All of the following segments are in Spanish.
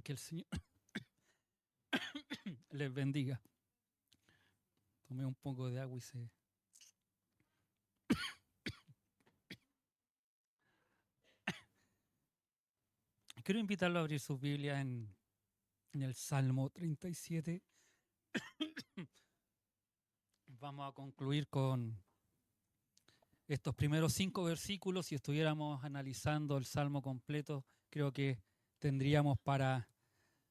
Que el Señor les bendiga. Tomé un poco de agua y se... Quiero invitarlo a abrir sus Biblias en el Salmo 37. Vamos a concluir con estos primeros 5 versículos. Si estuviéramos analizando el Salmo completo, creo que tendríamos para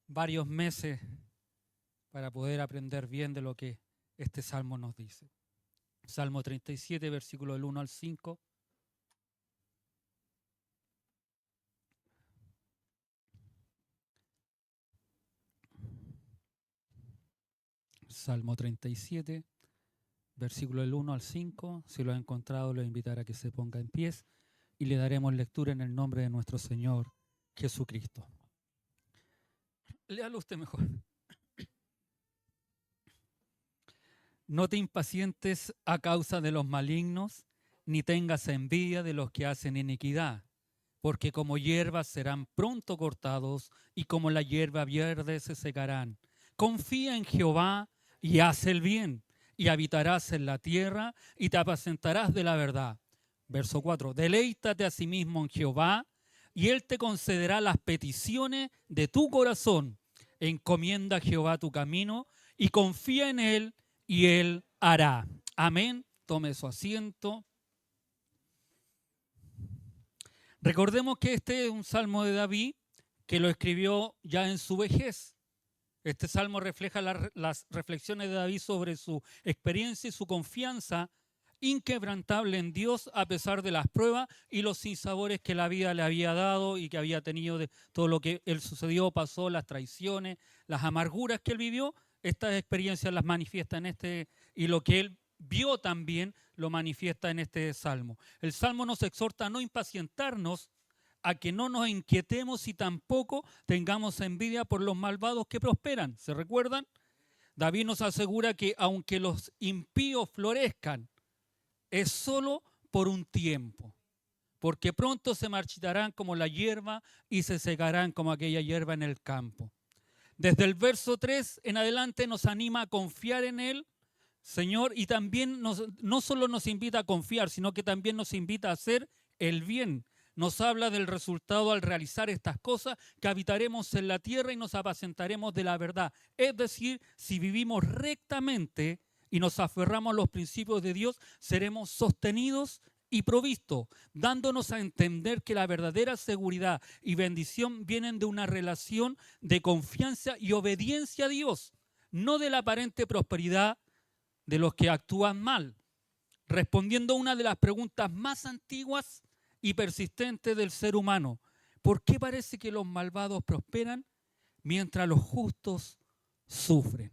varios meses para poder aprender bien de lo que este Salmo nos dice. Salmo 37, versículo del 1 al 5. Salmo 37, versículo del 1 al 5. Si lo ha encontrado, lo invitaré a que se ponga en pie y le daremos lectura en el nombre de nuestro Señor Jesucristo. Léalo usted mejor. No te impacientes a causa de los malignos, ni tengas envidia de los que hacen iniquidad, porque como hierbas serán pronto cortados, y como la hierba verde se secarán. Confía en Jehová y haz el bien, y habitarás en la tierra, y te apacentarás de la verdad. Verso 4. Deleítate a sí mismo en Jehová, y Él te concederá las peticiones de tu corazón. Encomienda a Jehová tu camino, y confía en Él, y Él hará. Amén. Tome su asiento. Recordemos que este es un salmo de David que lo escribió ya en su vejez. Este salmo refleja las reflexiones de David sobre su experiencia y su confianza inquebrantable en Dios a pesar de las pruebas y los sinsabores que la vida le había dado y que había tenido de todo lo que él sucedió, pasó, las traiciones, las amarguras que él vivió. Estas experiencias las manifiesta en este, y lo que él vio también lo manifiesta en este salmo. El salmo nos exhorta a no impacientarnos, a que no nos inquietemos y tampoco tengamos envidia por los malvados que prosperan. ¿Se recuerdan? David nos asegura que aunque los impíos florezcan, es solo por un tiempo, porque pronto se marchitarán como la hierba y se secarán como aquella hierba en el campo. Desde el verso 3 en adelante nos anima a confiar en Él, Señor, y también no solo nos invita a confiar, sino que también nos invita a hacer el bien. Nos habla del resultado al realizar estas cosas, que habitaremos en la tierra y nos apacentaremos de la verdad. Es decir, si vivimos rectamente y nos aferramos a los principios de Dios, seremos sostenidos y provistos, dándonos a entender que la verdadera seguridad y bendición vienen de una relación de confianza y obediencia a Dios, no de la aparente prosperidad de los que actúan mal, respondiendo a una de las preguntas más antiguas y persistentes del ser humano. ¿Por qué parece que los malvados prosperan mientras los justos sufren?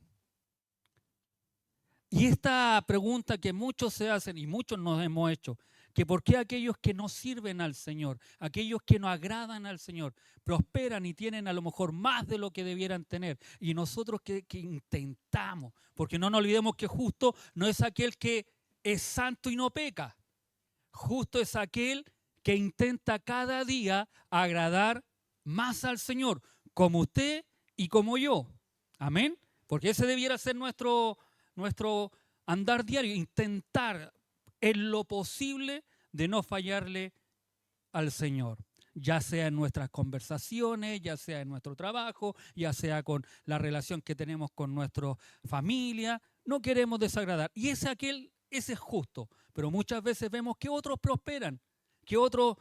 Y esta pregunta que muchos se hacen y muchos nos hemos hecho, que por qué aquellos que no sirven al Señor, aquellos que no agradan al Señor, prosperan y tienen a lo mejor más de lo que debieran tener. Y nosotros que intentamos, porque no nos olvidemos que justo no es aquel que es santo y no peca. Justo es aquel que intenta cada día agradar más al Señor, como usted y como yo. Amén. Porque ese debiera ser nuestro andar diario, intentar en lo posible de no fallarle al Señor, ya sea en nuestras conversaciones, ya sea en nuestro trabajo, ya sea con la relación que tenemos con nuestra familia. No queremos desagradar. Y ese es justo, pero muchas veces vemos que otros prosperan, que otros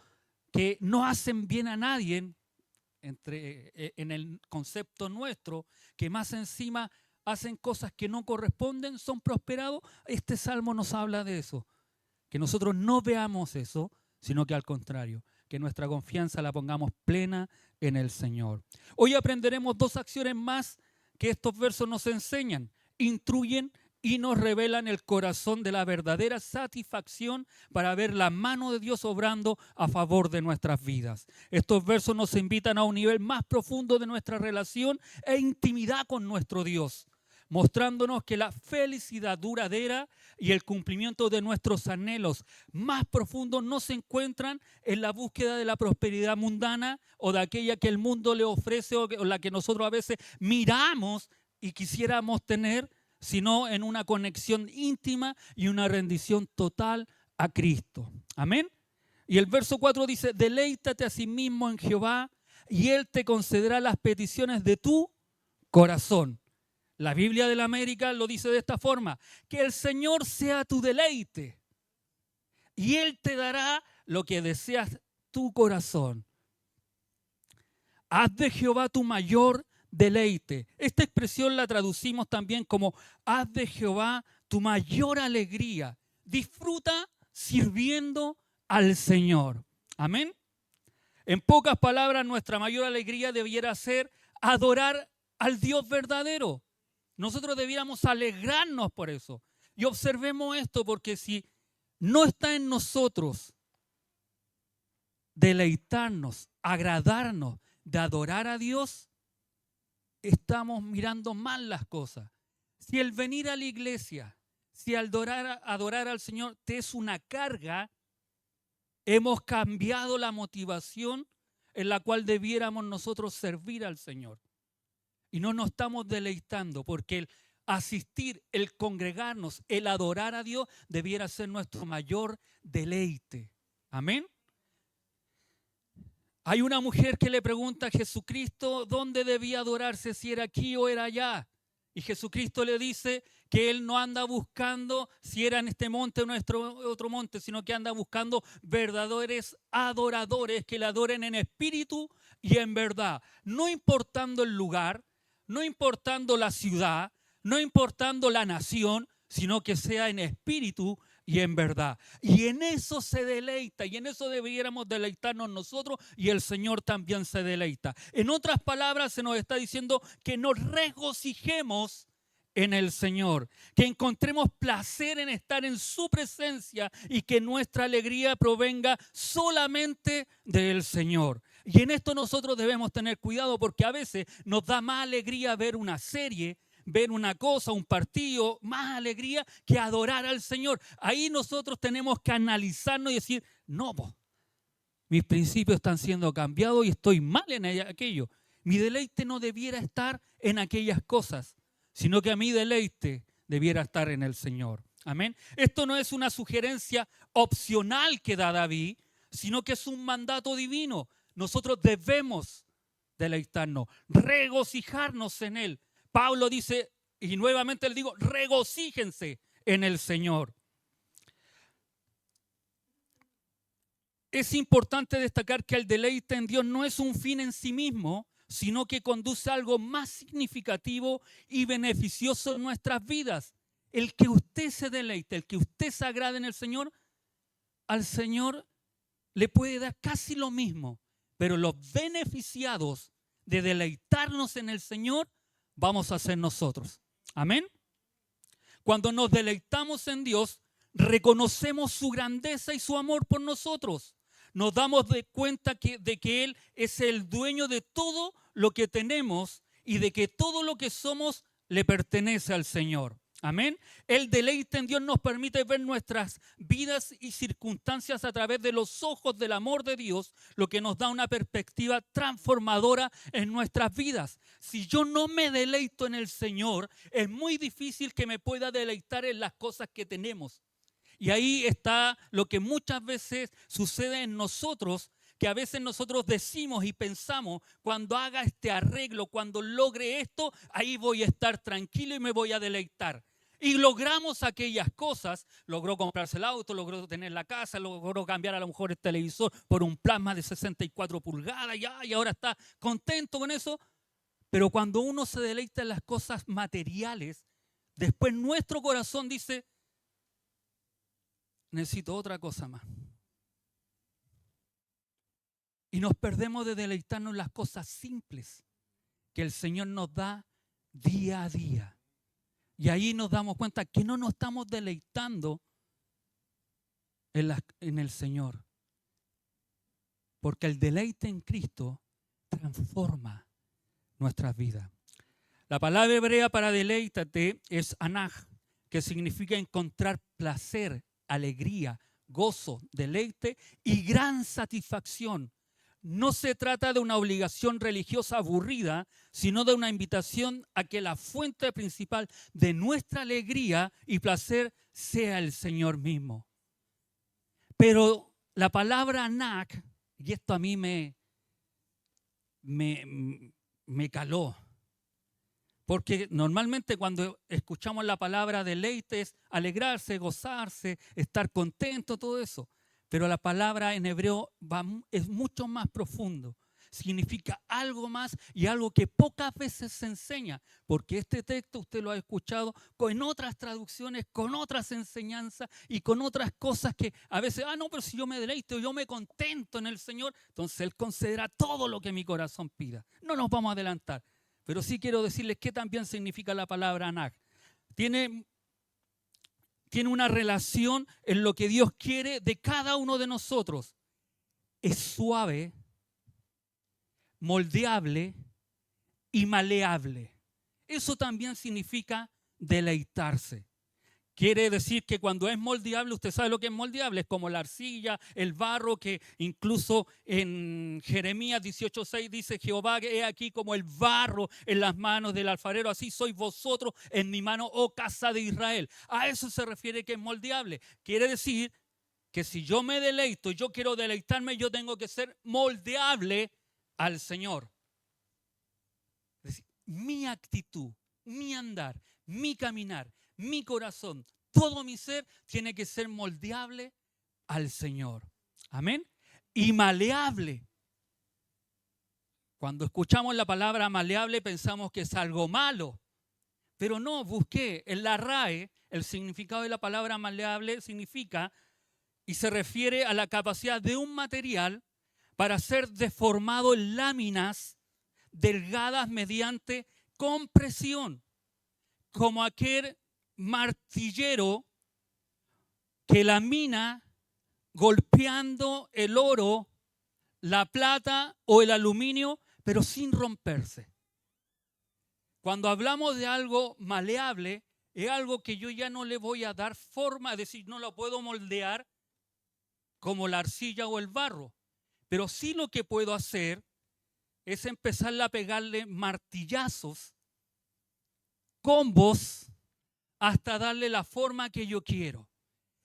que no hacen bien a nadie, en el concepto nuestro, que más encima hacen cosas que no corresponden, son prosperados. Este salmo nos habla de eso, que nosotros no veamos eso, sino que al contrario, que nuestra confianza la pongamos plena en el Señor. Hoy aprenderemos 2 acciones más que estos versos nos enseñan, instruyen y nos revelan el corazón de la verdadera satisfacción para ver la mano de Dios obrando a favor de nuestras vidas. Estos versos nos invitan a un nivel más profundo de nuestra relación e intimidad con nuestro Dios, mostrándonos que la felicidad duradera y el cumplimiento de nuestros anhelos más profundos no se encuentran en la búsqueda de la prosperidad mundana o de aquella que el mundo le ofrece o la que nosotros a veces miramos y quisiéramos tener, sino en una conexión íntima y una rendición total a Cristo. Amén. Y el verso 4 dice, deleítate a sí mismo en Jehová y Él te concederá las peticiones de tu corazón. La Biblia de la América lo dice de esta forma, que el Señor sea tu deleite y Él te dará lo que deseas tu corazón. Haz de Jehová tu mayor deleite. Esta expresión la traducimos también como haz de Jehová tu mayor alegría. Disfruta sirviendo al Señor. Amén. En pocas palabras, nuestra mayor alegría debiera ser adorar al Dios verdadero. Nosotros debiéramos alegrarnos por eso. Y observemos esto, porque si no está en nosotros deleitarnos, agradarnos de adorar a Dios, estamos mirando mal las cosas. Si el venir a la iglesia, si al adorar al Señor te es una carga, hemos cambiado la motivación en la cual debiéramos nosotros servir al Señor. Y no nos estamos deleitando, porque el asistir, el congregarnos, el adorar a Dios debiera ser nuestro mayor deleite. Amén. Hay una mujer que le pregunta a Jesucristo dónde debía adorarse, si era aquí o era allá. Y Jesucristo le dice que Él no anda buscando si era en este monte o en otro monte, sino que anda buscando verdaderos adoradores que le adoren en espíritu y en verdad. No importando el lugar, no importando la ciudad, no importando la nación, sino que sea en espíritu y en verdad. Y en eso se deleita, y en eso debiéramos deleitarnos nosotros, y el Señor también se deleita. En otras palabras, se nos está diciendo que nos regocijemos en el Señor, que encontremos placer en estar en su presencia y que nuestra alegría provenga solamente del Señor. Y en esto nosotros debemos tener cuidado, porque a veces nos da más alegría ver una serie, ver una cosa, un partido, más alegría que adorar al Señor. Ahí nosotros tenemos que analizarnos y decir, no, mis principios están siendo cambiados y estoy mal en aquello. Mi deleite no debiera estar en aquellas cosas, sino que mi deleite debiera estar en el Señor. Amén. Esto no es una sugerencia opcional que da David, sino que es un mandato divino. Nosotros debemos deleitarnos, regocijarnos en Él. Pablo dice, y nuevamente le digo, regocíjense en el Señor. Es importante destacar que el deleite en Dios no es un fin en sí mismo, sino que conduce a algo más significativo y beneficioso en nuestras vidas. El que usted se deleite, el que usted se agrade en el Señor, al Señor le puede dar casi lo mismo, pero los beneficiados de deleitarnos en el Señor vamos a ser nosotros. Amén. Cuando nos deleitamos en Dios, reconocemos su grandeza y su amor por nosotros. Nos damos de cuenta de que Él es el dueño de todo lo que tenemos y de que todo lo que somos le pertenece al Señor. Amén. El deleite en Dios nos permite ver nuestras vidas y circunstancias a través de los ojos del amor de Dios, lo que nos da una perspectiva transformadora en nuestras vidas. Si yo no me deleito en el Señor, es muy difícil que me pueda deleitar en las cosas que tenemos. Y ahí está lo que muchas veces sucede en nosotros, que a veces nosotros decimos y pensamos, cuando haga este arreglo, cuando logre esto, ahí voy a estar tranquilo y me voy a deleitar. Y logramos aquellas cosas, logró comprarse el auto, logró tener la casa, logró cambiar a lo mejor el televisor por un plasma de 64 pulgadas, y ahora está contento con eso. Pero cuando uno se deleita en las cosas materiales, después nuestro corazón dice, necesito otra cosa más. Y nos perdemos de deleitarnos en las cosas simples que el Señor nos da día a día. Y ahí nos damos cuenta que no nos estamos deleitando en el Señor. Porque el deleite en Cristo transforma nuestras vidas. La palabra hebrea para deleítate es anaj, que significa encontrar placer, alegría, gozo, deleite y gran satisfacción. No se trata de una obligación religiosa aburrida, sino de una invitación a que la fuente principal de nuestra alegría y placer sea el Señor mismo. Pero la palabra anak, y esto a mí me caló, porque normalmente cuando escuchamos la palabra deleite es alegrarse, gozarse, estar contento, todo eso. Pero la palabra en hebreo es mucho más profundo. Significa algo más y algo que pocas veces se enseña. Porque este texto usted lo ha escuchado en otras traducciones, con otras enseñanzas y con otras cosas que a veces, no, pero si yo me deleito, yo me contento en el Señor, entonces Él concederá todo lo que mi corazón pida. No nos vamos a adelantar. Pero sí quiero decirles qué también significa la palabra anak. Tiene una relación en lo que Dios quiere de cada uno de nosotros. Es suave, moldeable y maleable. Eso también significa deleitarse. Quiere decir que cuando es moldeable, usted sabe lo que es moldeable, es como la arcilla, el barro, que incluso en Jeremías 18:6 dice: Jehová, he aquí como el barro en las manos del alfarero, así sois vosotros en mi mano, oh casa de Israel. A eso se refiere que es moldeable. Quiere decir que si yo me deleito, yo quiero deleitarme, yo tengo que ser moldeable al Señor. Es decir, mi actitud, mi andar, mi caminar, mi corazón, todo mi ser tiene que ser moldeable al Señor. Amén. Y maleable. Cuando escuchamos la palabra maleable pensamos que es algo malo. Pero no, busqué en la RAE, el significado de la palabra maleable significa y se refiere a la capacidad de un material para ser deformado en láminas delgadas mediante compresión, como aquel martillero que lamina golpeando el oro, la plata o el aluminio, pero sin romperse. Cuando hablamos de algo maleable, es algo que yo ya no le voy a dar forma, es decir, no lo puedo moldear como la arcilla o el barro, pero sí lo que puedo hacer es empezar a pegarle martillazos, combos, hasta darle la forma que yo quiero.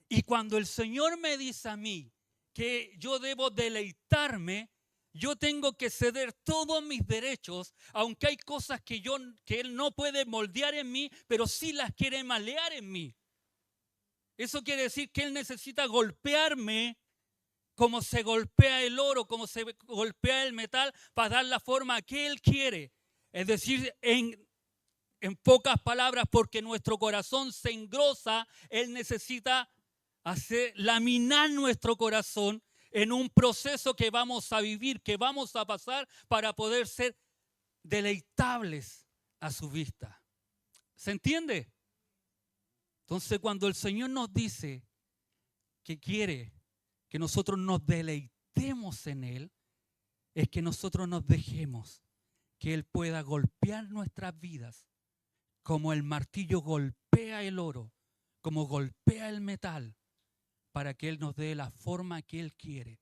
Y cuando el Señor me dice a mí que yo debo deleitarme, yo tengo que ceder todos mis derechos, aunque hay cosas que Él no puede moldear en mí, pero sí las quiere malear en mí. Eso quiere decir que Él necesita golpearme como se golpea el oro, como se golpea el metal, para dar la forma que Él quiere. Es decir, en pocas palabras, porque nuestro corazón se engrosa, Él necesita laminar nuestro corazón en un proceso que vamos a vivir, que vamos a pasar para poder ser deleitables a su vista. ¿Se entiende? Entonces, cuando el Señor nos dice que quiere que nosotros nos deleitemos en Él, es que nosotros nos dejemos que Él pueda golpear nuestras vidas como el martillo golpea el oro, como golpea el metal, para que Él nos dé la forma que Él quiere.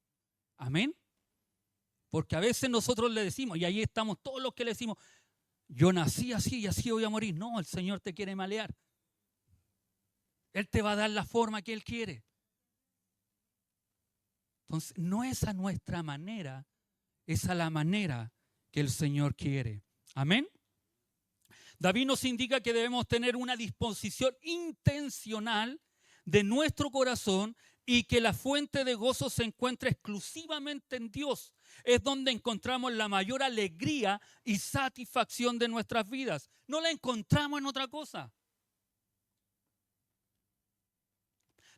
Amén. Porque a veces nosotros le decimos, y ahí estamos todos los que le decimos, yo nací así y así voy a morir. No, el Señor te quiere malear. Él te va a dar la forma que Él quiere. Entonces, no es a nuestra manera, es a la manera que el Señor quiere. Amén. David nos indica que debemos tener una disposición intencional de nuestro corazón y que la fuente de gozo se encuentra exclusivamente en Dios. Es donde encontramos la mayor alegría y satisfacción de nuestras vidas. No la encontramos en otra cosa.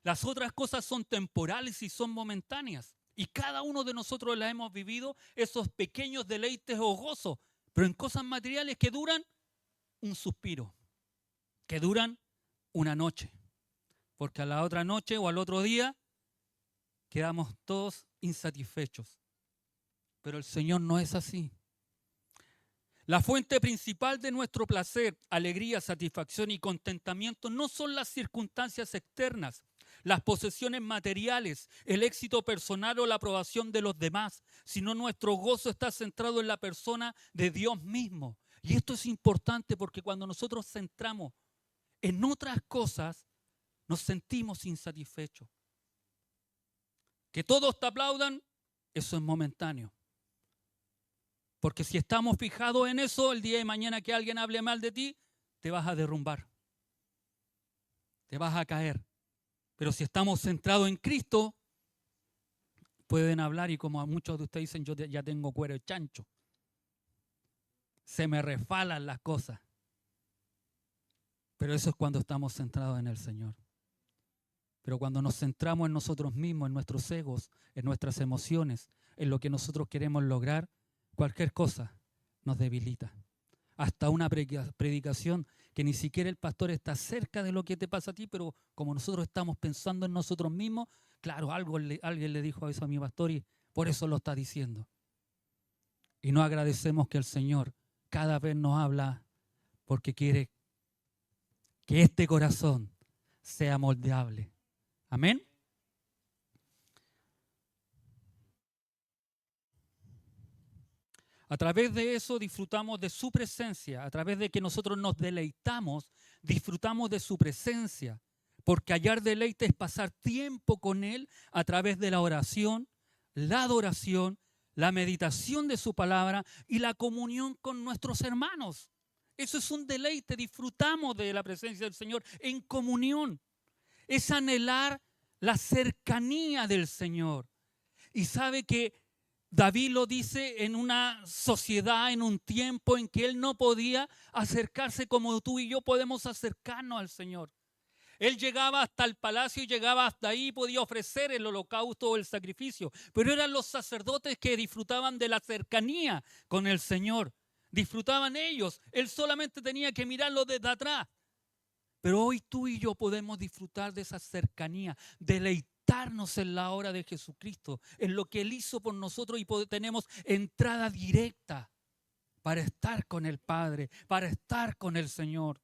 Las otras cosas son temporales y son momentáneas. Y cada uno de nosotros las hemos vivido, esos pequeños deleites o gozos, pero en cosas materiales que duran un suspiro, que duran una noche. Porque a la otra noche o al otro día quedamos todos insatisfechos. Pero el Señor no es así. La fuente principal de nuestro placer, alegría, satisfacción y contentamiento no son las circunstancias externas, las posesiones materiales, el éxito personal o la aprobación de los demás, sino nuestro gozo está centrado en la persona de Dios mismo. Y esto es importante porque cuando nosotros centramos en otras cosas, nos sentimos insatisfechos. Que todos te aplaudan, eso es momentáneo. Porque si estamos fijados en eso, el día de mañana que alguien hable mal de ti, te vas a derrumbar. Te vas a caer. Pero si estamos centrados en Cristo, pueden hablar y como muchos de ustedes dicen, yo ya tengo cuero de chancho. Se me resbalan las cosas. Pero eso es cuando estamos centrados en el Señor. Pero cuando nos centramos en nosotros mismos, en nuestros egos, en nuestras emociones, en lo que nosotros queremos lograr, cualquier cosa nos debilita. Hasta una predicación que ni siquiera el pastor está cerca de lo que te pasa a ti, pero como nosotros estamos pensando en nosotros mismos, claro, alguien le dijo eso a mi pastor y por eso lo está diciendo. Y no agradecemos que el Señor cada vez nos habla porque quiere que este corazón sea moldeable. Amén. A través de eso disfrutamos de su presencia, a través de que nosotros nos deleitamos, disfrutamos de su presencia, porque hallar deleite es pasar tiempo con Él a través de la oración, la adoración, la meditación de su palabra y la comunión con nuestros hermanos. Eso es un deleite, disfrutamos de la presencia del Señor en comunión. Es anhelar la cercanía del Señor. Y sabe que David lo dice en una sociedad, en un tiempo en que él no podía acercarse como tú y yo podemos acercarnos al Señor. Él llegaba hasta el palacio y llegaba hasta ahí y podía ofrecer el holocausto o el sacrificio. Pero eran los sacerdotes que disfrutaban de la cercanía con el Señor. Disfrutaban ellos. Él solamente tenía que mirarlo desde atrás. Pero hoy tú y yo podemos disfrutar de esa cercanía, deleitarnos en la obra de Jesucristo, en lo que Él hizo por nosotros y tenemos entrada directa para estar con el Padre, para estar con el Señor.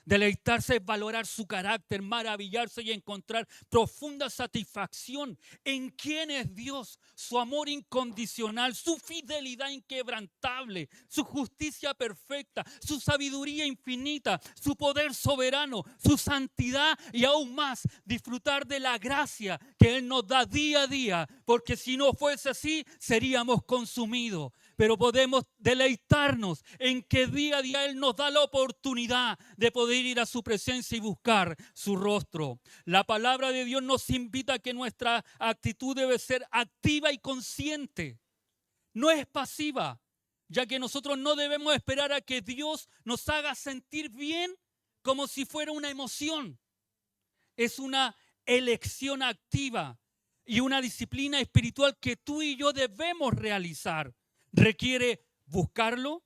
Deleitarse es valorar su carácter, maravillarse y encontrar profunda satisfacción en quién es Dios, su amor incondicional, su fidelidad inquebrantable, su justicia perfecta, su sabiduría infinita, su poder soberano, su santidad y aún más disfrutar de la gracia que Él nos da día a día, porque si no fuese así seríamos consumidos. Pero podemos deleitarnos en que día a día Él nos da la oportunidad de poder ir a su presencia y buscar su rostro. La palabra de Dios nos invita a que nuestra actitud debe ser activa y consciente. No es pasiva, ya que nosotros no debemos esperar a que Dios nos haga sentir bien como si fuera una emoción. Es una elección activa y una disciplina espiritual que tú y yo debemos realizar. Requiere buscarlo,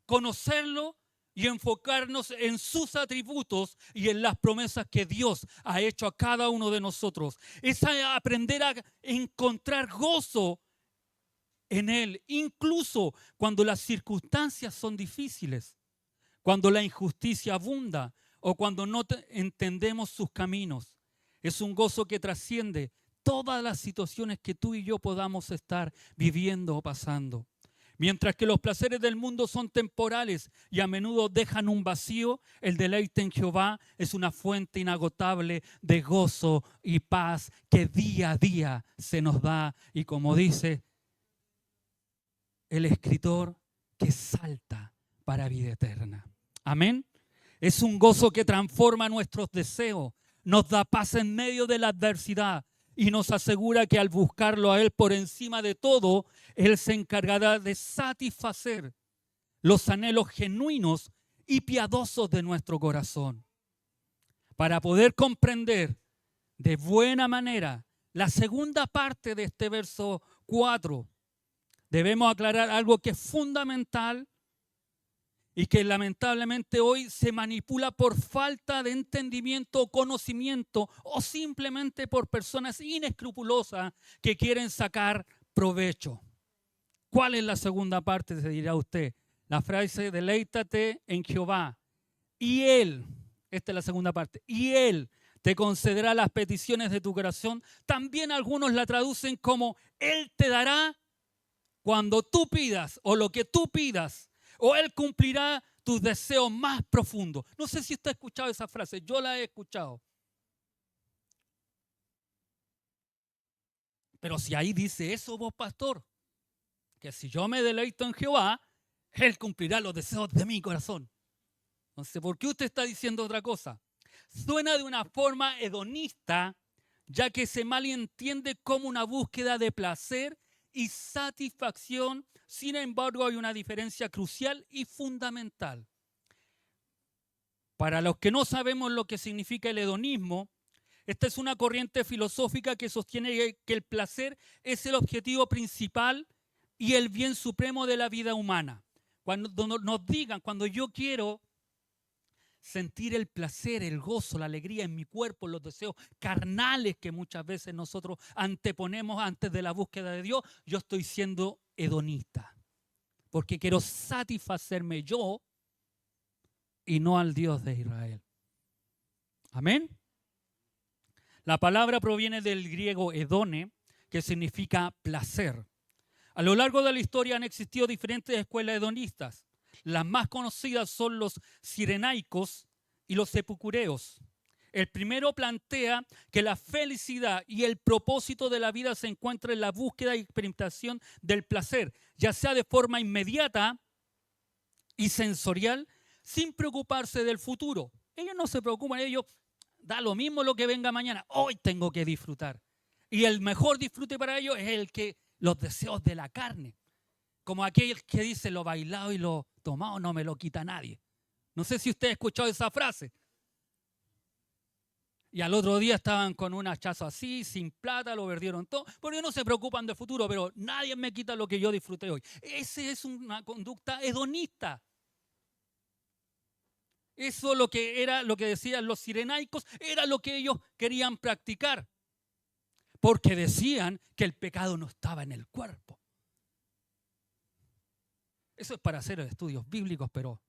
conocerlo y enfocarnos en sus atributos y en las promesas que Dios ha hecho a cada uno de nosotros. Es aprender a encontrar gozo en Él, incluso cuando las circunstancias son difíciles, cuando la injusticia abunda o cuando no entendemos sus caminos. Es un gozo que trasciende todas las situaciones que tú y yo podamos estar viviendo o pasando. Mientras que los placeres del mundo son temporales y a menudo dejan un vacío, el deleite en Jehová es una fuente inagotable de gozo y paz que día a día se nos da. Y como dice el escritor, que salta para vida eterna. Amén. Es un gozo que transforma nuestros deseos, nos da paz en medio de la adversidad y nos asegura que al buscarlo a Él por encima de todo, Él se encargará de satisfacer los anhelos genuinos y piadosos de nuestro corazón. Para poder comprender de buena manera la segunda parte de este verso 4, debemos aclarar algo que es fundamental y que lamentablemente hoy se manipula por falta de entendimiento o conocimiento o simplemente por personas inescrupulosas que quieren sacar provecho. ¿Cuál es la segunda parte? Se dirá usted. La frase deleítate en Jehová. Y Él, esta es la segunda parte, y Él te concederá las peticiones de tu corazón. También algunos la traducen como Él te dará cuando tú pidas o lo que tú pidas, o Él cumplirá tus deseos más profundos. No sé si usted ha escuchado esa frase, yo la he escuchado. Pero si ahí dice eso vos, pastor, que si yo me deleito en Jehová, Él cumplirá los deseos de mi corazón. Entonces, ¿por qué usted está diciendo otra cosa? Suena de una forma hedonista, ya que se malentiende como una búsqueda de placer y satisfacción. Sin embargo, hay una diferencia crucial y fundamental. Para los que no sabemos lo que significa el hedonismo, esta es una corriente filosófica que sostiene que el placer es el objetivo principal y el bien supremo de la vida humana. Cuando nos digan, cuando yo quiero sentir el placer, el gozo, la alegría en mi cuerpo, los deseos carnales que muchas veces nosotros anteponemos antes de la búsqueda de Dios, yo estoy siendo hedonista. Porque quiero satisfacerme yo y no al Dios de Israel. Amén. La palabra proviene del griego hedone, que significa placer. A lo largo de la historia han existido diferentes escuelas hedonistas. Las más conocidas son los cirenaicos y los epicureos. El primero plantea que la felicidad y el propósito de la vida se encuentra en la búsqueda y experimentación del placer, ya sea de forma inmediata y sensorial, sin preocuparse del futuro. Ellos no se preocupan, ellos da lo mismo lo que venga mañana, hoy tengo que disfrutar. Y el mejor disfrute para ellos es el que los deseos de la carne. Como aquel que dice lo bailado y lo tomado no me lo quita nadie. No sé si usted ha escuchado esa frase. Y al otro día estaban con un hachazo así, sin plata, lo perdieron todo, porque no se preocupan del futuro, pero nadie me quita lo que yo disfruté hoy. Esa es una conducta hedonista. Eso lo que era, lo que decían los cirenaicos, era lo que ellos querían practicar. Porque decían que el pecado no estaba en el cuerpo. Eso es para hacer estudios bíblicos, pero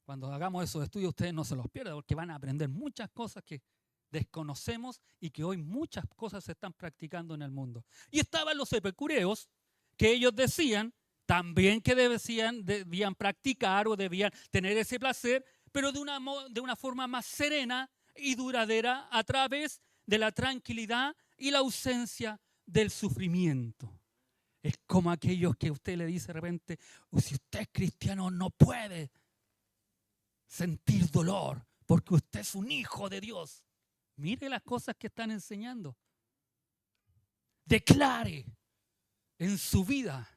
cuando hagamos esos estudios ustedes no se los pierdan, porque van a aprender muchas cosas que desconocemos y que hoy muchas cosas se están practicando en el mundo. Y estaban los epicureos, que ellos decían también que debían practicar o debían tener ese placer, pero de una forma más serena y duradera a través de la tranquilidad y la ausencia del sufrimiento. Es como aquellos que usted le dice de repente, si usted es cristiano no puede sentir dolor porque usted es un hijo de Dios. Mire las cosas que están enseñando. Declare en su vida.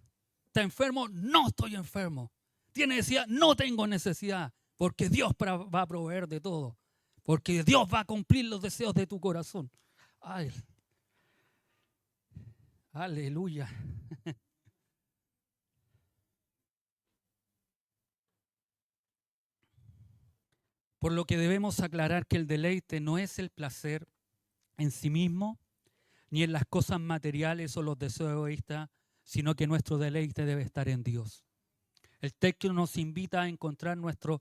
¿Está enfermo? No estoy enfermo. ¿Tiene necesidad? No tengo necesidad. Porque Dios va a proveer de todo. Porque Dios va a cumplir los deseos de tu corazón. Ay. Aleluya. Por lo que debemos aclarar que el deleite no es el placer en sí mismo, ni en las cosas materiales o los deseos egoístas, sino que nuestro deleite debe estar en Dios. El texto nos invita a encontrar nuestra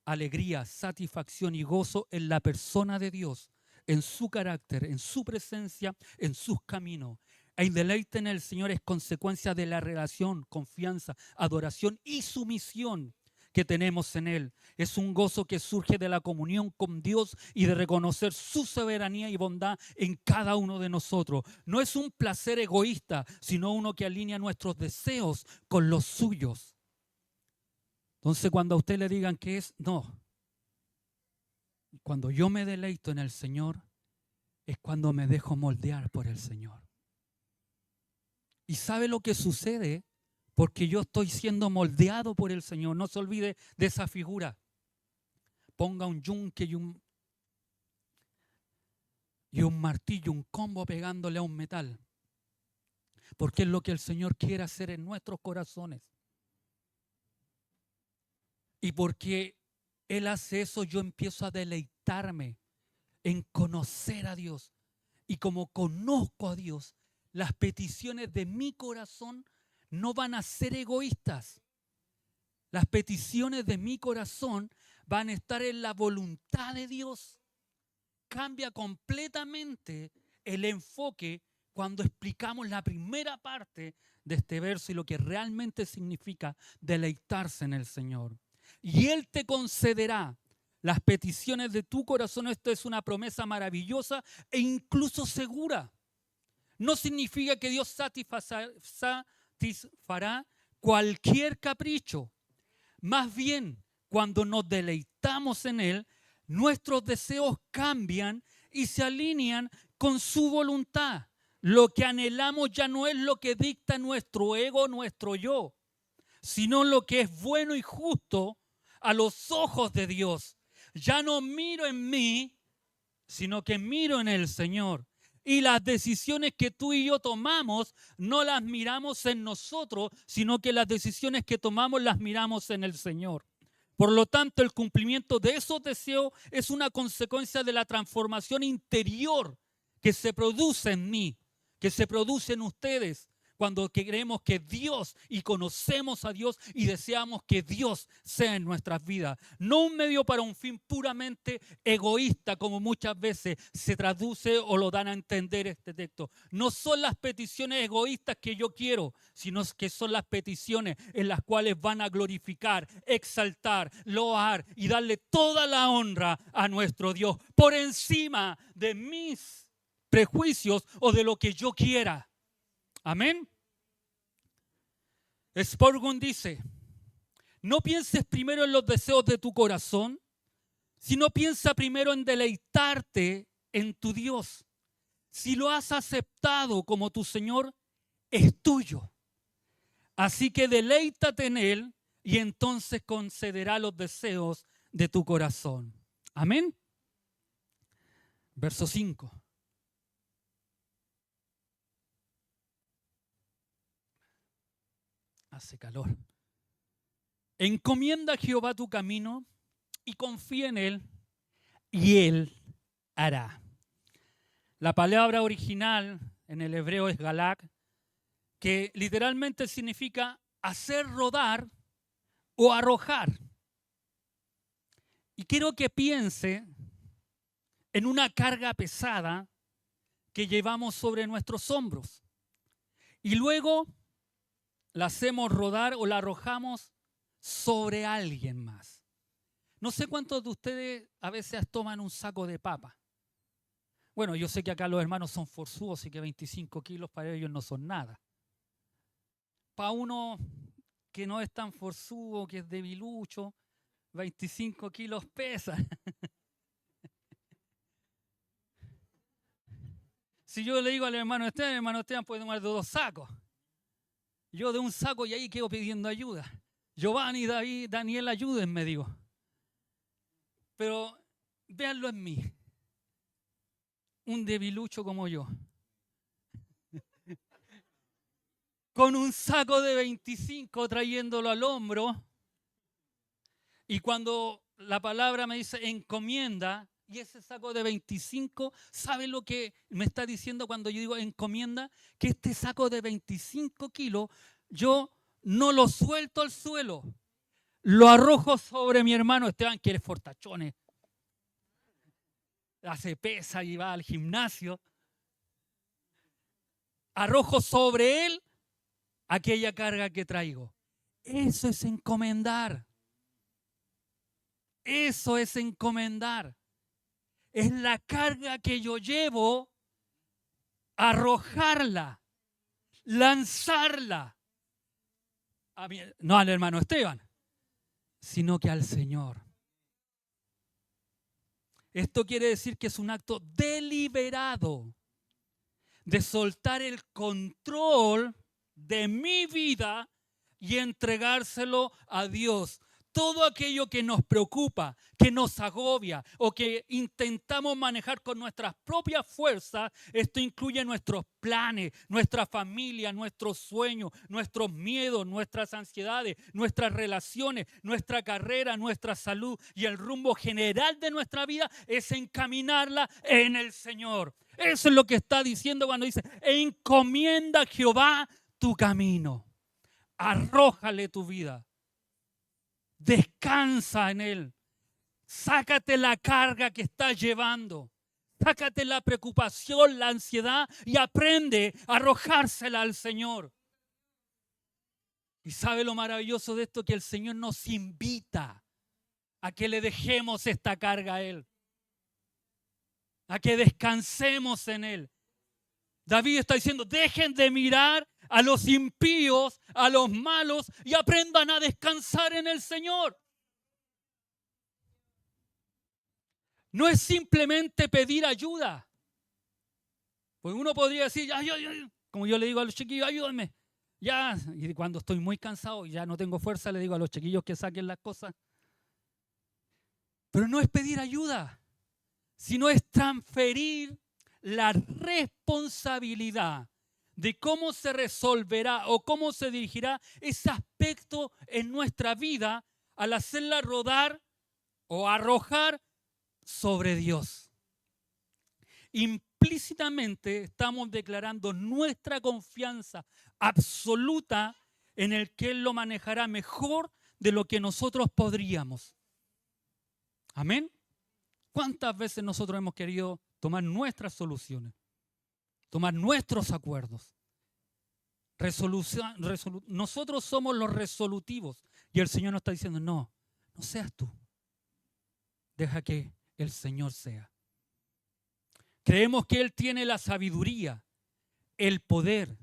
alegría, satisfacción y gozo en la persona de Dios, en su carácter, en su presencia, en sus caminos. El deleite en el Señor es consecuencia de la relación, confianza, adoración y sumisión que tenemos en Él. Es un gozo que surge de la comunión con Dios y de reconocer su soberanía y bondad en cada uno de nosotros. No es un placer egoísta, sino uno que alinea nuestros deseos con los suyos. Entonces, cuando a usted le digan que es, no. Cuando yo me deleito en el Señor, es cuando me dejo moldear por el Señor. ¿Y sabe lo que sucede? Porque yo estoy siendo moldeado por el Señor. No se olvide de esa figura. Ponga un yunque y un martillo, un combo pegándole a un metal. Porque es lo que el Señor quiere hacer en nuestros corazones. Y porque Él hace eso, yo empiezo a deleitarme en conocer a Dios. Y como conozco a Dios, las peticiones de mi corazón no van a ser egoístas. Las peticiones de mi corazón van a estar en la voluntad de Dios. Cambia completamente el enfoque cuando explicamos la primera parte de este verso y lo que realmente significa deleitarse en el Señor. Y Él te concederá las peticiones de tu corazón. Esto es una promesa maravillosa e incluso segura. No significa que Dios satisfará cualquier capricho. Más bien, cuando nos deleitamos en Él, nuestros deseos cambian y se alinean con su voluntad. Lo que anhelamos ya no es lo que dicta nuestro ego, nuestro yo, sino lo que es bueno y justo a los ojos de Dios. Ya no miro en mí, sino que miro en el Señor. Y las decisiones que tú y yo tomamos, no las miramos en nosotros, sino que las decisiones que tomamos las miramos en el Señor. Por lo tanto, el cumplimiento de esos deseos es una consecuencia de la transformación interior que se produce en mí, que se produce en ustedes, cuando queremos que Dios y conocemos a Dios y deseamos que Dios sea en nuestras vidas. No un medio para un fin puramente egoísta, como muchas veces se traduce o lo dan a entender este texto. No son las peticiones egoístas que yo quiero, sino que son las peticiones en las cuales van a glorificar, exaltar, loar y darle toda la honra a nuestro Dios por encima de mis prejuicios o de lo que yo quiera. Amén. Spurgeon dice, no pienses primero en los deseos de tu corazón, sino piensa primero en deleitarte en tu Dios. Si lo has aceptado como tu Señor, es tuyo. Así que deleítate en Él y entonces concederá los deseos de tu corazón. Amén. Verso 5. Hace calor. Encomienda a Jehová tu camino y confía en Él, y Él hará. La palabra original en el hebreo es galak, que literalmente significa hacer rodar o arrojar. Y quiero que piense en una carga pesada que llevamos sobre nuestros hombros. Y luego la hacemos rodar o la arrojamos sobre alguien más. No sé cuántos de ustedes a veces toman un saco de papa. Bueno, yo sé que acá los hermanos son forzudos y que 25 kilos para ellos no son nada. Para uno que no es tan forzudo, que es debilucho, 25 kilos pesa. Si yo le digo al hermano Esteban puede tomar de 2 sacos. Yo de un saco y ahí quedo pidiendo ayuda. Giovanni, David, Daniel, ayúdenme, digo. Pero véanlo en mí. Un debilucho como yo. Con un saco de 25 trayéndolo al hombro. Y cuando la palabra me dice encomienda, y ese saco de 25, ¿sabe lo que me está diciendo cuando yo digo encomienda? Que este saco de 25 kilos, yo no lo suelto al suelo, lo arrojo sobre mi hermano Esteban, que es fortachón, hace pesa y va al gimnasio. Arrojo sobre él aquella carga que traigo. Eso es encomendar. Eso es encomendar. Es la carga que yo llevo, arrojarla, lanzarla. No al hermano Esteban, sino que al Señor. Esto quiere decir que es un acto deliberado de soltar el control de mi vida y entregárselo a Dios. Todo aquello que nos preocupa, que nos agobia o que intentamos manejar con nuestras propias fuerzas, esto incluye nuestros planes, nuestra familia, nuestros sueños, nuestros miedos, nuestras ansiedades, nuestras relaciones, nuestra carrera, nuestra salud y el rumbo general de nuestra vida es encaminarla en el Señor. Eso es lo que está diciendo cuando dice, encomienda a Jehová tu camino, arrójale tu vida. Descansa en Él. Sácate la carga que estás llevando. Sácate la preocupación, la ansiedad y aprende a arrojársela al Señor. Y sabe lo maravilloso de esto, que el Señor nos invita a que le dejemos esta carga a Él, a que descansemos en Él. David está diciendo, dejen de mirar a los impíos, a los malos, y aprendan a descansar en el Señor. No es simplemente pedir ayuda. Porque uno podría decir, como yo le digo a los chiquillos, ayúdenme. Ya, y cuando estoy muy cansado y ya no tengo fuerza, le digo a los chiquillos que saquen las cosas. Pero no es pedir ayuda, sino es transferir la responsabilidad de cómo se resolverá o cómo se dirigirá ese aspecto en nuestra vida al hacerla rodar o arrojar sobre Dios. Implícitamente estamos declarando nuestra confianza absoluta en el que Él lo manejará mejor de lo que nosotros podríamos. Amén. ¿Cuántas veces nosotros hemos querido tomar nuestras soluciones, tomar nuestros acuerdos? Nosotros somos los resolutivos y el Señor nos está diciendo, no seas tú. Deja que el Señor sea. Creemos que Él tiene la sabiduría, el poder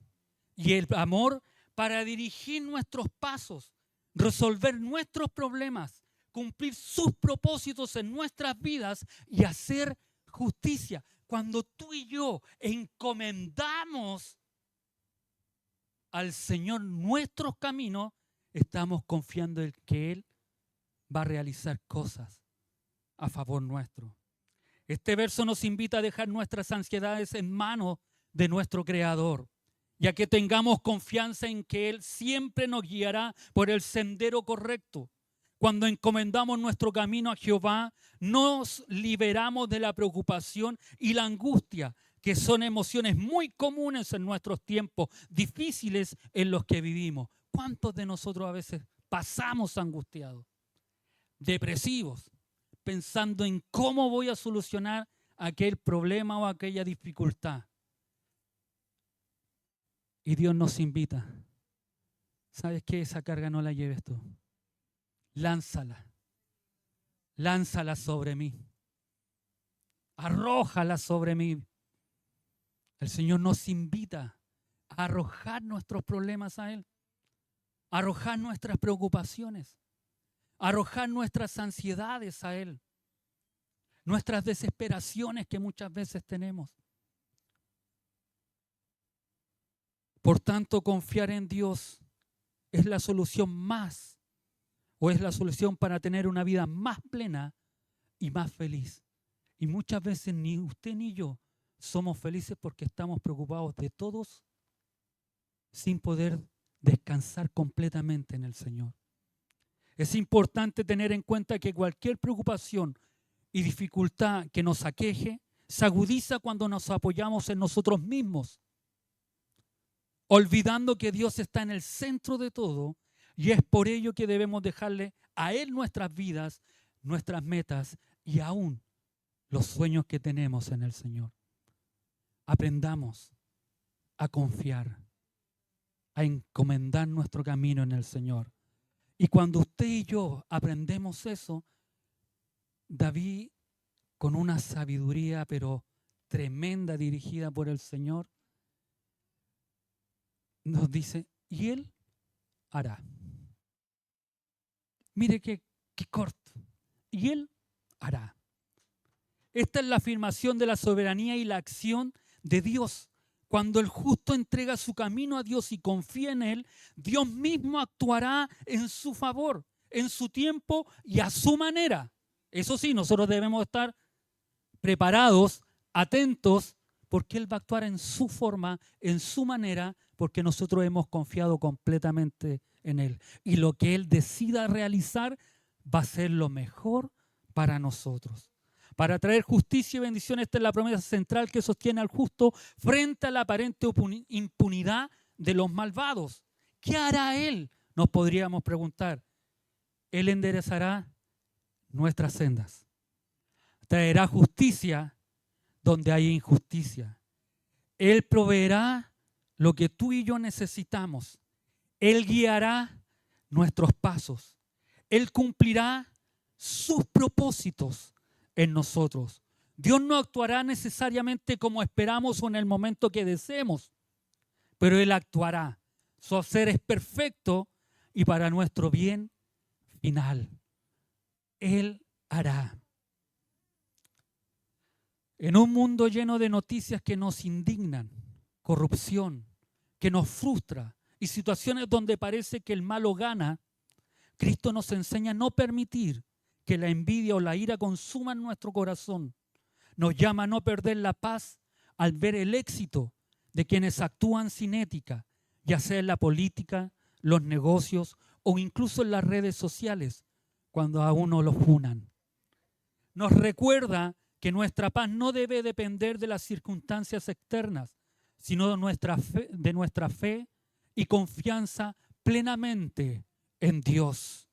y el amor para dirigir nuestros pasos, resolver nuestros problemas, cumplir sus propósitos en nuestras vidas y hacer justicia. Cuando tú y yo encomendamos al Señor nuestros caminos, estamos confiando en que Él va a realizar cosas a favor nuestro. Este verso nos invita a dejar nuestras ansiedades en manos de nuestro Creador, ya que tengamos confianza en que Él siempre nos guiará por el sendero correcto. Cuando encomendamos nuestro camino a Jehová, nos liberamos de la preocupación y la angustia, que son emociones muy comunes en nuestros tiempos difíciles en los que vivimos. ¿Cuántos de nosotros a veces pasamos angustiados, depresivos, pensando en cómo voy a solucionar aquel problema o aquella dificultad? Y Dios nos invita. ¿Sabes qué? Esa carga no la lleves tú. Lánzala sobre mí. Arrójala sobre mí. El Señor nos invita a arrojar nuestros problemas a Él, a arrojar nuestras preocupaciones, a arrojar nuestras ansiedades a Él, nuestras desesperaciones que muchas veces tenemos. Por tanto, confiar en Dios es la solución es la solución para tener una vida más plena y más feliz. Y muchas veces ni usted ni yo somos felices porque estamos preocupados de todos sin poder descansar completamente en el Señor. Es importante tener en cuenta que cualquier preocupación y dificultad que nos aqueje se agudiza cuando nos apoyamos en nosotros mismos, olvidando que Dios está en el centro de todo, y es por ello que debemos dejarle a Él nuestras vidas, nuestras metas y aún los sueños que tenemos en el Señor. Aprendamos a confiar, a encomendar nuestro camino en el Señor. Y cuando usted y yo aprendemos eso, David, con una sabiduría pero tremenda dirigida por el Señor, nos dice, y Él hará. Mire qué corto. Y Él hará. Esta es la afirmación de la soberanía y la acción de Dios. Cuando el justo entrega su camino a Dios y confía en Él, Dios mismo actuará en su favor, en su tiempo y a su manera. Eso sí, nosotros debemos estar preparados, atentos, porque Él va a actuar en su forma, en su manera, porque nosotros hemos confiado completamente en Él. Y lo que Él decida realizar va a ser lo mejor para nosotros. Para traer justicia y bendición, esta es la promesa central que sostiene al justo frente a la aparente impunidad de los malvados. ¿Qué hará Él? Nos podríamos preguntar. Él enderezará nuestras sendas. Traerá justicia donde hay injusticia. Él proveerá lo que tú y yo necesitamos. Él guiará nuestros pasos. Él cumplirá sus propósitos en nosotros. Dios no actuará necesariamente como esperamos o en el momento que deseemos, pero Él actuará. Su hacer es perfecto y para nuestro bien final. Él hará. En un mundo lleno de noticias que nos indignan, corrupción, que nos frustra y situaciones donde parece que el malo gana, Cristo nos enseña a no permitir que la envidia o la ira consuman nuestro corazón. Nos llama a no perder la paz al ver el éxito de quienes actúan sin ética, ya sea en la política, los negocios o incluso en las redes sociales, cuando a uno lo funan. Nos recuerda que nuestra paz no debe depender de las circunstancias externas, sino de nuestra fe y confianza plenamente en Dios.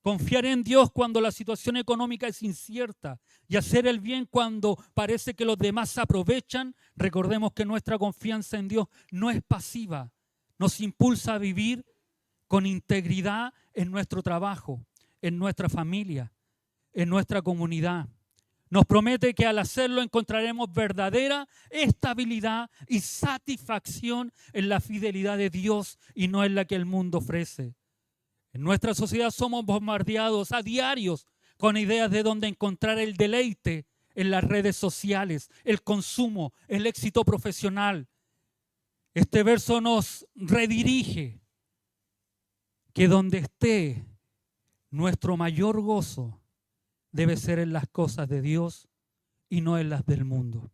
Confiar en Dios cuando la situación económica es incierta y hacer el bien cuando parece que los demás se aprovechan. Recordemos que nuestra confianza en Dios no es pasiva, nos impulsa a vivir con integridad en nuestro trabajo, en nuestra familia, en nuestra comunidad. Nos promete que al hacerlo encontraremos verdadera estabilidad y satisfacción en la fidelidad de Dios y no en la que el mundo ofrece. En nuestra sociedad somos bombardeados a diarios con ideas de dónde encontrar el deleite en las redes sociales, el consumo, el éxito profesional. Este verso nos redirige que donde esté nuestro mayor gozo debe ser en las cosas de Dios y no en las del mundo.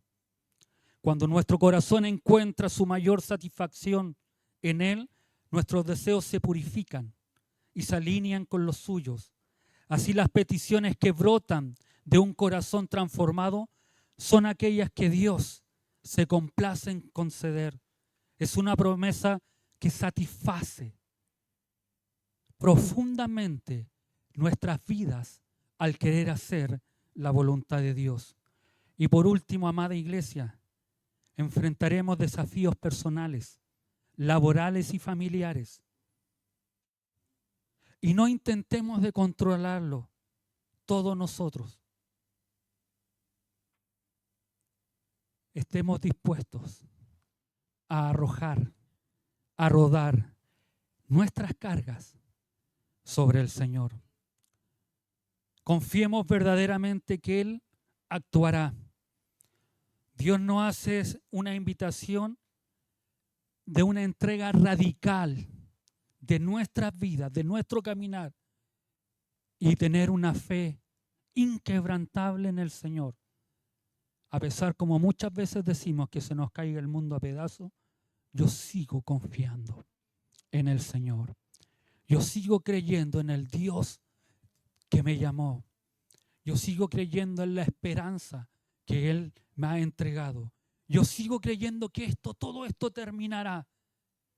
Cuando nuestro corazón encuentra su mayor satisfacción en Él, nuestros deseos se purifican y se alinean con los suyos. Así las peticiones que brotan de un corazón transformado son aquellas que Dios se complace en conceder. Es una promesa que satisface profundamente nuestras vidas al querer hacer la voluntad de Dios. Y por último, amada iglesia, enfrentaremos desafíos personales, laborales y familiares. Y no intentemos de controlarlo todos nosotros. Estemos dispuestos a arrojar, a rodar nuestras cargas sobre el Señor. Confiemos verdaderamente que Él actuará. Dios nos hace una invitación de una entrega radical de nuestras vidas, de nuestro caminar y tener una fe inquebrantable en el Señor. A pesar, como muchas veces decimos, que se nos caiga el mundo a pedazos, yo sigo confiando en el Señor. Yo sigo creyendo en el Dios que me llamó. Yo sigo creyendo en la esperanza que Él me ha entregado. Yo sigo creyendo que todo esto terminará.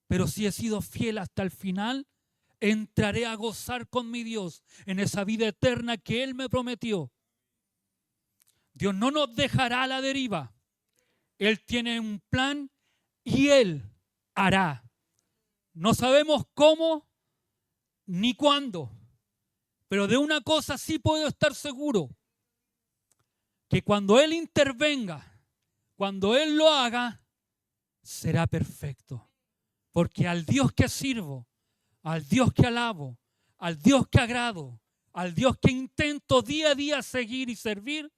Pero si he sido fiel hasta el final, entraré a gozar con mi Dios en esa vida eterna que Él me prometió. Dios no nos dejará a la deriva. Él tiene un plan y Él hará. No sabemos cómo ni cuándo, pero de una cosa sí puedo estar seguro, que cuando Él intervenga, cuando Él lo haga, será perfecto. Porque al Dios que sirvo, al Dios que alabo, al Dios que agrado, al Dios que intento día a día seguir y servir,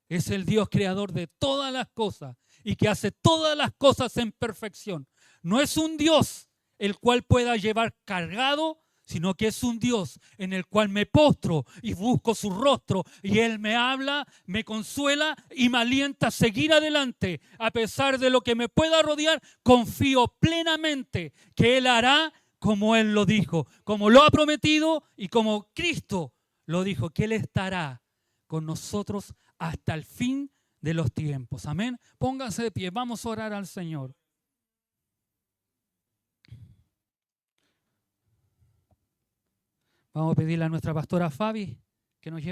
es el Dios creador de todas las cosas y que hace todas las cosas en perfección. No es un Dios el cual pueda llevar cargado, sino que es un Dios en el cual me postro y busco su rostro y Él me habla, me consuela y me alienta a seguir adelante. A pesar de lo que me pueda rodear, confío plenamente que Él hará como Él lo dijo, como lo ha prometido y como Cristo lo dijo, que Él estará con nosotros hasta el fin de los tiempos. Amén. Póngase de pie, vamos a orar al Señor. Vamos a pedirle a nuestra pastora Fabi que nos lleve.